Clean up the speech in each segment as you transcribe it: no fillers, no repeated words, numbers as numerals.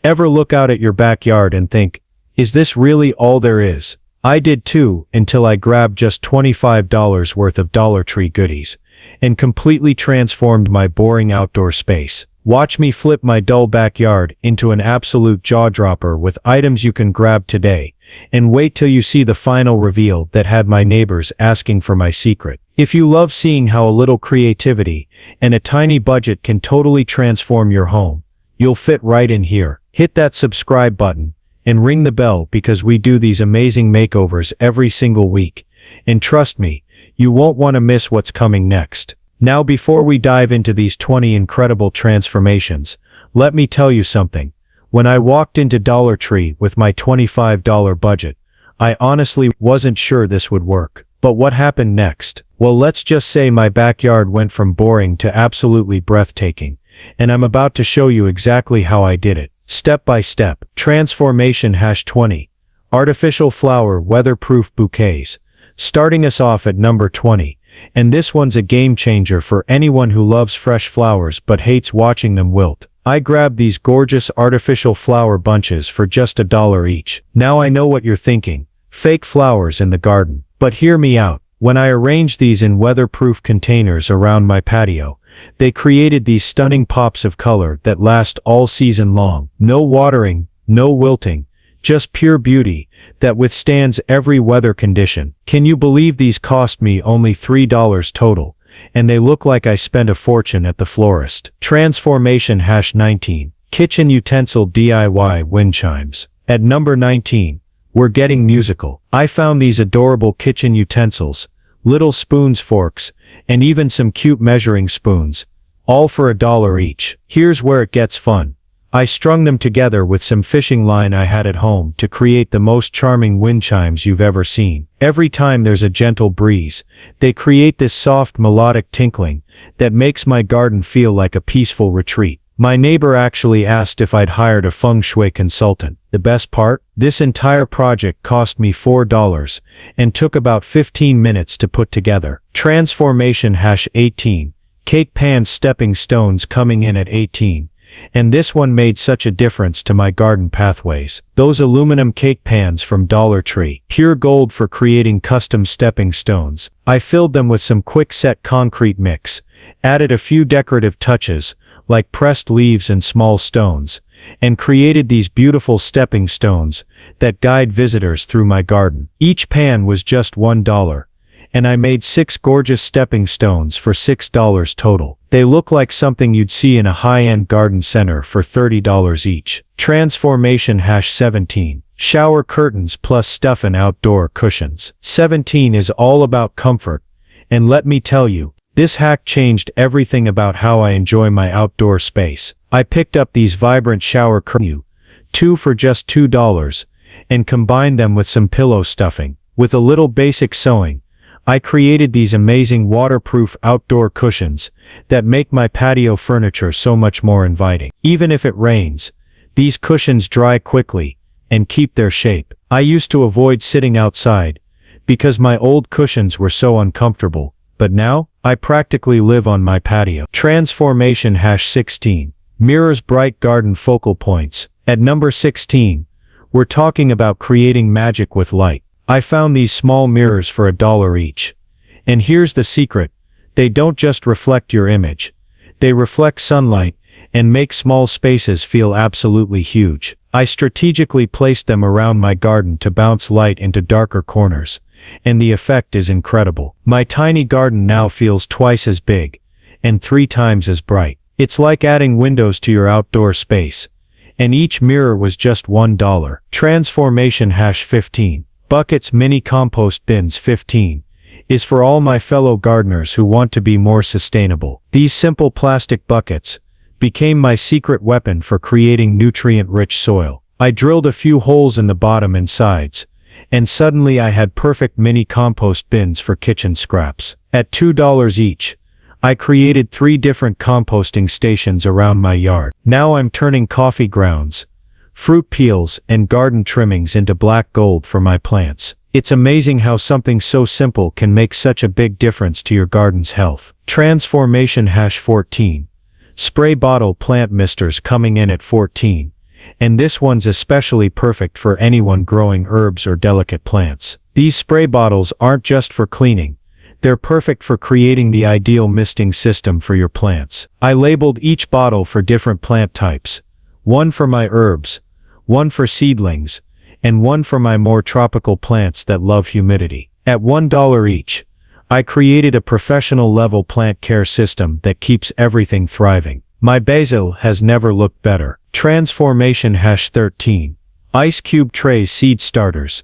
Ever look out at your backyard and think, is this really all there is? I did too, until I grabbed just $25 worth of Dollar Tree goodies and completely transformed my boring outdoor space. Watch me flip my dull backyard into an absolute jaw-dropper with items you can grab today, and wait till you see the final reveal that had my neighbors asking for my secret. If you love seeing how a little creativity and a tiny budget can totally transform your home, you'll fit right in here. Hit that subscribe button and ring the bell because we do these amazing makeovers every single week. And trust me, you won't want to miss what's coming next. Now before we dive into these 20 incredible transformations, let me tell you something. When I walked into Dollar Tree with my $25 budget, I honestly wasn't sure this would work. But what happened next? Well, let's just say my backyard went from boring to absolutely breathtaking, and I'm about to show you exactly how I did it. Step by step. Transformation #20. Artificial flower weatherproof bouquets. Starting us off at number 20. And this one's a game changer for anyone who loves fresh flowers but hates watching them wilt. I grabbed these gorgeous artificial flower bunches for just $1 each. Now I know what you're thinking. Fake flowers in the garden. But hear me out. When I arranged these in weatherproof containers around my patio, they created these stunning pops of color that last all season long. No watering, no wilting, just pure beauty that withstands every weather condition. Can you believe these cost me only $3 total, and they look like I spent a fortune at the florist? Transformation #19. Kitchen utensil DIY wind chimes. At number 19. We're getting musical. I found these adorable kitchen utensils, little spoons, forks, and even some cute measuring spoons, all for $1 each. Here's where it gets fun. I strung them together with some fishing line I had at home to create the most charming wind chimes you've ever seen. Every time there's a gentle breeze, they create this soft melodic tinkling that makes my garden feel like a peaceful retreat. My neighbor actually asked if I'd hired a feng shui consultant. The best part? This entire project cost me $4 and took about 15 minutes to put together. Transformation #18. Cake pan stepping stones coming in at 18. And this one made such a difference to my garden pathways. Those aluminum cake pans from Dollar Tree, pure gold for creating custom stepping stones. I filled them with some quick-set concrete mix, added a few decorative touches, like pressed leaves and small stones, and created these beautiful stepping stones that guide visitors through my garden. Each pan was just $1, and I made 6 gorgeous stepping stones for $6 total. They look like something you'd see in a high-end garden center for $30 each. Transformation #17. Shower curtains plus stuffin' outdoor cushions. 17 is all about comfort, and let me tell you, this hack changed everything about how I enjoy my outdoor space. I picked up these vibrant shower curtains, 2 for just $2, and combined them with some pillow stuffing. With a little basic sewing, I created these amazing waterproof outdoor cushions that make my patio furniture so much more inviting. Even if it rains, these cushions dry quickly and keep their shape. I used to avoid sitting outside because my old cushions were so uncomfortable, but now, I practically live on my patio. Transformation #16. Mirrors bright garden focal points. At number 16, we're talking about creating magic with light. I found these small mirrors for $1 each. And here's the secret. They don't just reflect your image. They reflect sunlight and make small spaces feel absolutely huge. I strategically placed them around my garden to bounce light into darker corners, and the effect is incredible. My tiny garden now feels twice as big and 3 times as bright. It's like adding windows to your outdoor space, and each mirror was just $1. Transformation #15. Buckets mini compost bins 15 is for all my fellow gardeners who want to be more sustainable. These simple plastic buckets became my secret weapon for creating nutrient-rich soil. I drilled a few holes in the bottom and sides, and suddenly I had perfect mini compost bins for kitchen scraps. At $2 each, I created 3 different composting stations around my yard. Now I'm turning coffee grounds, fruit peels, and garden trimmings into black gold for my plants. It's amazing how something so simple can make such a big difference to your garden's health. Transformation #14. Spray bottle plant misters coming in at 14. and this one's especially perfect for anyone growing herbs or delicate plants. These spray bottles aren't just for cleaning, they're perfect for creating the ideal misting system for your plants. I labeled each bottle for different plant types, one for my herbs, one for seedlings, and one for my more tropical plants that love humidity. At $1 each, I created a professional level plant care system that keeps everything thriving. My basil has never looked better. Transformation #13. Ice Cube Trays Seed Starters.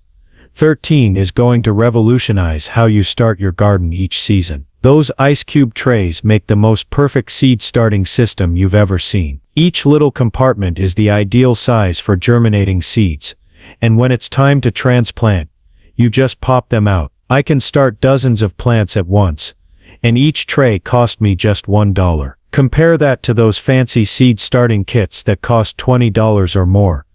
13 is going to revolutionize how you start your garden each season. Those ice cube trays make the most perfect seed starting system you've ever seen. Each little compartment is the ideal size for germinating seeds, and when it's time to transplant, you just pop them out. I can start dozens of plants at once, and each tray cost me just $1. Compare that to those fancy seed starting kits that cost $20 or more.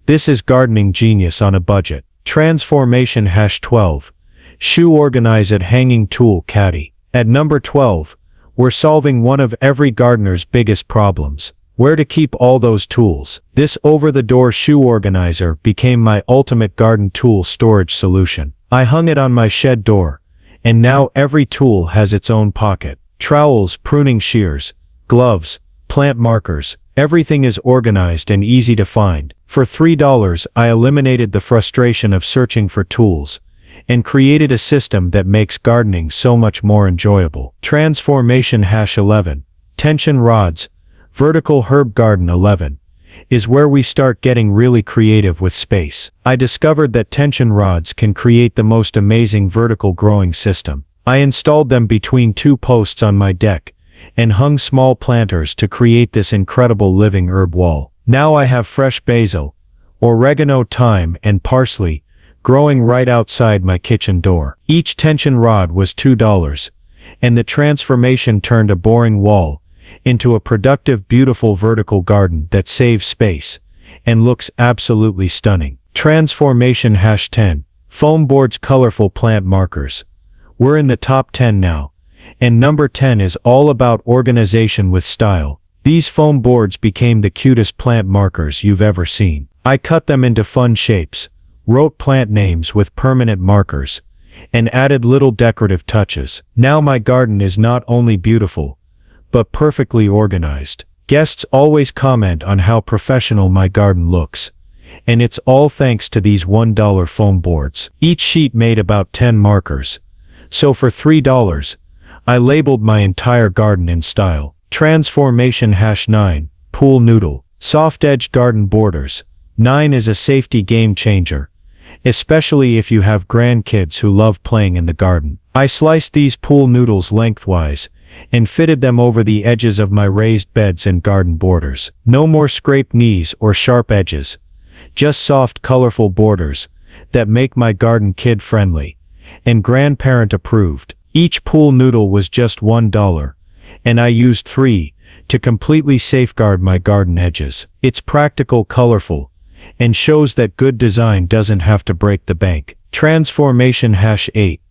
This is gardening genius on a budget. Transformation #12. Shoe Organized Hanging Tool Caddy. At number 12, we're solving one of every gardener's biggest problems: where to keep all those tools. This over-the-door shoe organizer became my ultimate garden tool storage solution. I hung it on my shed door, and now every tool has its own pocket. Trowels, pruning shears, gloves, plant markers, everything is organized and easy to find. For $3, I eliminated the frustration of searching for tools and created a system that makes gardening so much more enjoyable. Transformation #11. Tension Rods. Vertical Herb Garden 11 is where we start getting really creative with space. I discovered that tension rods can create the most amazing vertical growing system. I installed them between two posts on my deck and hung small planters to create this incredible living herb wall. Now I have fresh basil, oregano, thyme, and parsley growing right outside my kitchen door. Each tension rod was $2, and the transformation turned a boring wall into a productive, beautiful vertical garden that saves space and looks absolutely stunning. Transformation #10. Foam Boards Colorful Plant Markers. We're in the top 10 now, and number 10 is all about organization with style. These foam boards became the cutest plant markers you've ever seen. I cut them into fun shapes, wrote plant names with permanent markers, and added little decorative touches. Now my garden is not only beautiful, but perfectly organized. Guests always comment on how professional my garden looks, and it's all thanks to these $1 foam boards. Each sheet made about 10 markers, so for $3, I labeled my entire garden in style. Transformation #9. Pool Noodle. Soft-edged garden borders. 9 is a safety game changer, especially if you have grandkids who love playing in the garden. I sliced these pool noodles lengthwise and fitted them over the edges of my raised beds and garden borders. No more scraped knees or sharp edges, just soft, colorful borders that make my garden kid-friendly and grandparent-approved. Each pool noodle was just $1, and I used 3 to completely safeguard my garden edges. It's practical, colorful, and shows that good design doesn't have to break the bank. Transformation #8.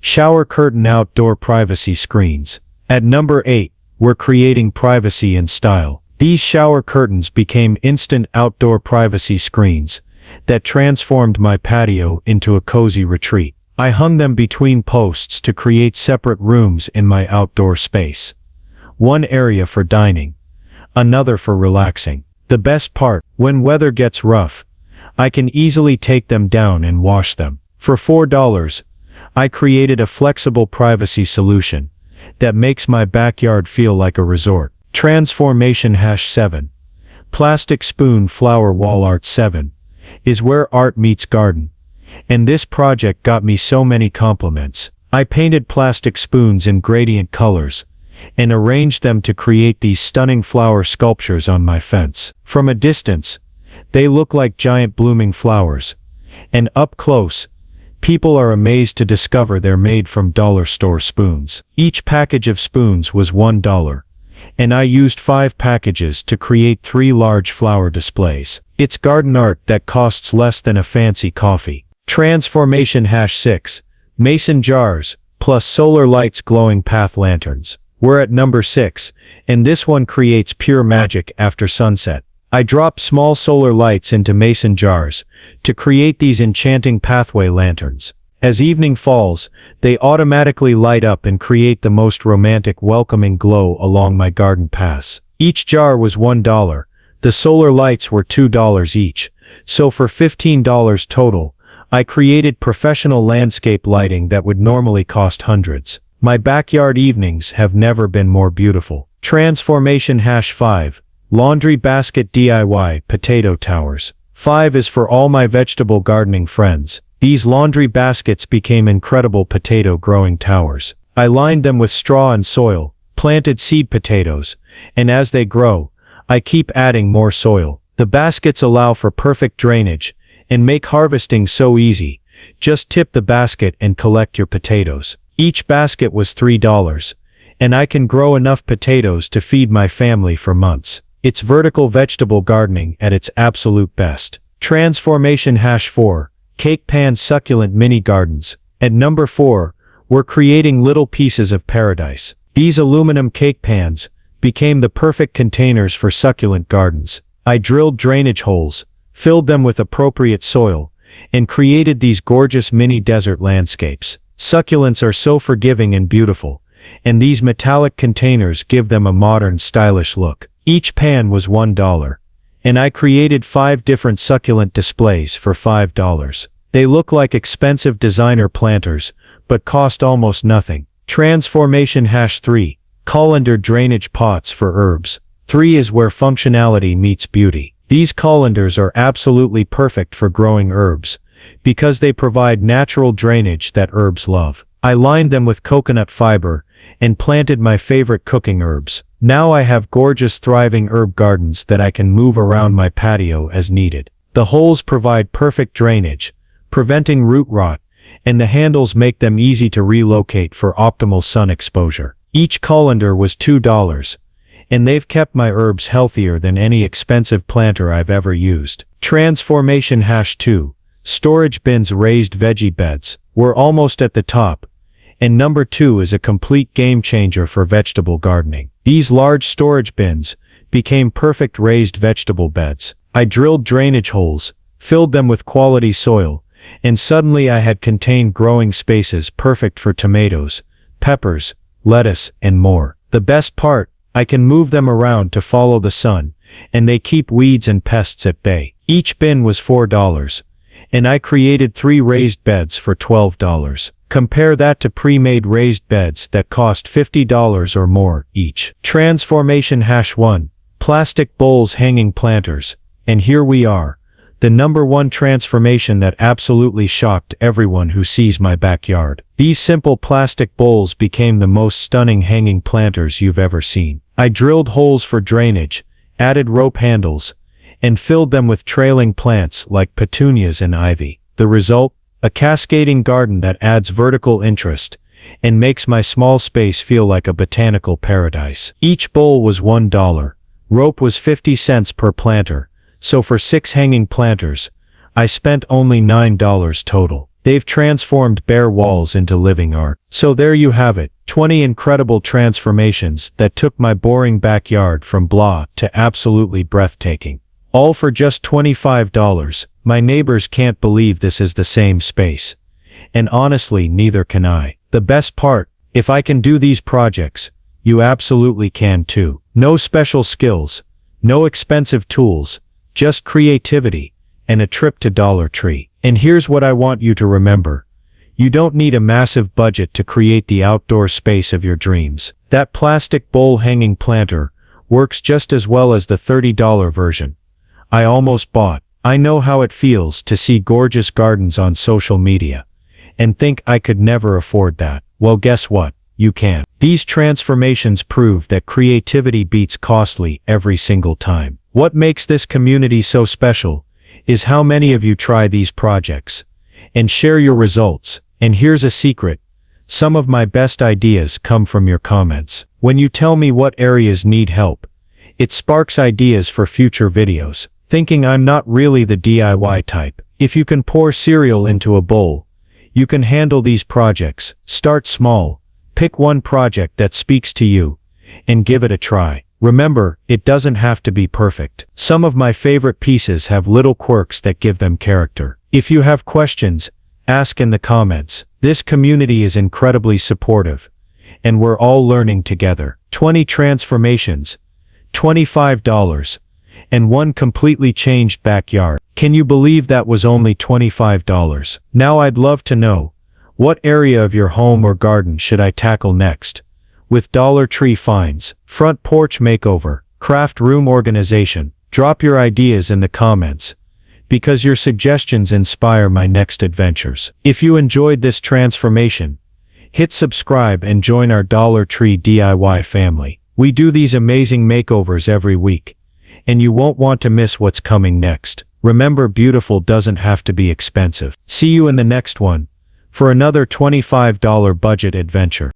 Shower Curtain Outdoor Privacy Screens. At number 8, we're creating privacy and style. These shower curtains became instant outdoor privacy screens that transformed my patio into a cozy retreat. I hung them between posts to create separate rooms in my outdoor space. One area for dining, another for relaxing. The best part, when weather gets rough, I can easily take them down and wash them. For $4, I created a flexible privacy solution that makes my backyard feel like a resort. Transformation #7. Plastic Spoon Flower Wall Art 7 is where art meets garden, and this project got me so many compliments. I painted plastic spoons in gradient colors and arranged them to create these stunning flower sculptures on my fence. From a distance, they look like giant blooming flowers, and up close, people are amazed to discover they're made from dollar store spoons. Each package of spoons was $1, and I used 5 packages to create 3 large flower displays. It's garden art that costs less than a fancy coffee. Transformation #6. Mason Jars, plus solar lights glowing path lanterns. We're at number 6, and this one creates pure magic after sunset. I drop small solar lights into mason jars to create these enchanting pathway lanterns. As evening falls, they automatically light up and create the most romantic welcoming glow along my garden paths. Each jar was $1. The solar lights were $2 each, so for $15 total, I created professional landscape lighting that would normally cost hundreds. My backyard evenings have never been more beautiful. Transformation #5, Laundry Basket DIY Potato Towers. 5 is for all my vegetable gardening friends. These laundry baskets became incredible potato growing towers. I lined them with straw and soil, planted seed potatoes, and as they grow, I keep adding more soil. The baskets allow for perfect drainage and make harvesting so easy. Just tip the basket and collect your potatoes. Each basket was $3, and I can grow enough potatoes to feed my family for months. It's vertical vegetable gardening at its absolute best. Transformation #4, Cake Pan Succulent Mini Gardens. At number 4, we're creating little pieces of paradise. These aluminum cake pans became the perfect containers for succulent gardens. I drilled drainage holes, filled them with appropriate soil, and created these gorgeous mini desert landscapes. Succulents are so forgiving and beautiful, and these metallic containers give them a modern, stylish look. Each pan was $1, and I created 5 different succulent displays for $5. They look like expensive designer planters, but cost almost nothing. Transformation #3, Colander Drainage Pots for Herbs. 3 is where functionality meets beauty. These colanders are absolutely perfect for growing herbs, because they provide natural drainage that herbs love. I lined them with coconut fiber and planted my favorite cooking herbs. Now I have gorgeous thriving herb gardens that I can move around my patio as needed. The holes provide perfect drainage, preventing root rot, and the handles make them easy to relocate for optimal sun exposure. Each colander was $2, and they've kept my herbs healthier than any expensive planter I've ever used. Transformation #2, Storage Bins Raised Veggie Beds. We're almost at the top, and number 2 is a complete game changer for vegetable gardening. These large storage bins became perfect raised vegetable beds. I drilled drainage holes, filled them with quality soil, and suddenly I had contained growing spaces perfect for tomatoes, peppers, lettuce, and more. The best part, I can move them around to follow the sun, and they keep weeds and pests at bay. Each bin was $4, and I created 3 raised beds for $12. Compare that to pre-made raised beds that cost $50 or more each. Transformation #1, Plastic Bowls Hanging Planters. And here we are, the number 1 transformation that absolutely shocked everyone who sees my backyard. These simple plastic bowls became the most stunning hanging planters you've ever seen. I drilled holes for drainage, added rope handles, and filled them with trailing plants like petunias and ivy. The result? A cascading garden that adds vertical interest and makes my small space feel like a botanical paradise. Each bowl was $1. Rope was 50 cents per planter, so for 6 hanging planters, I spent only $9 total. They've transformed bare walls into living art. So there you have it, 20 incredible transformations that took my boring backyard from blah to absolutely breathtaking. All for just $25. My neighbors can't believe this is the same space. And honestly, neither can I. The best part, if I can do these projects, you absolutely can too. No special skills, no expensive tools, just creativity, and a trip to Dollar Tree. And here's what I want you to remember. You don't need a massive budget to create the outdoor space of your dreams. That plastic bowl hanging planter works just as well as the $30 version I almost bought. I know how it feels to see gorgeous gardens on social media and think I could never afford that. Well, guess what? You can. These transformations prove that creativity beats costly every single time. What makes this community so special is how many of you try these projects and share your results. And here's a secret. Some of my best ideas come from your comments. When you tell me what areas need help, it sparks ideas for future videos. Thinking I'm not really the DIY type. If you can pour cereal into a bowl, you can handle these projects. Start small, pick one project that speaks to you, and give it a try. Remember, it doesn't have to be perfect. Some of my favorite pieces have little quirks that give them character. If you have questions, ask in the comments. This community is incredibly supportive, and we're all learning together. 20 transformations, $25, and one completely changed backyard. Can you believe that was only $25? Now I'd love to know, what area of your home or garden should I tackle next? With Dollar Tree finds, front porch makeover, craft room organization, drop your ideas in the comments, because your suggestions inspire my next adventures. If you enjoyed this transformation, hit subscribe and join our Dollar Tree DIY family. We do these amazing makeovers every week, and you won't want to miss what's coming next. Remember, beautiful doesn't have to be expensive. See you in the next one, for another $25 budget adventure.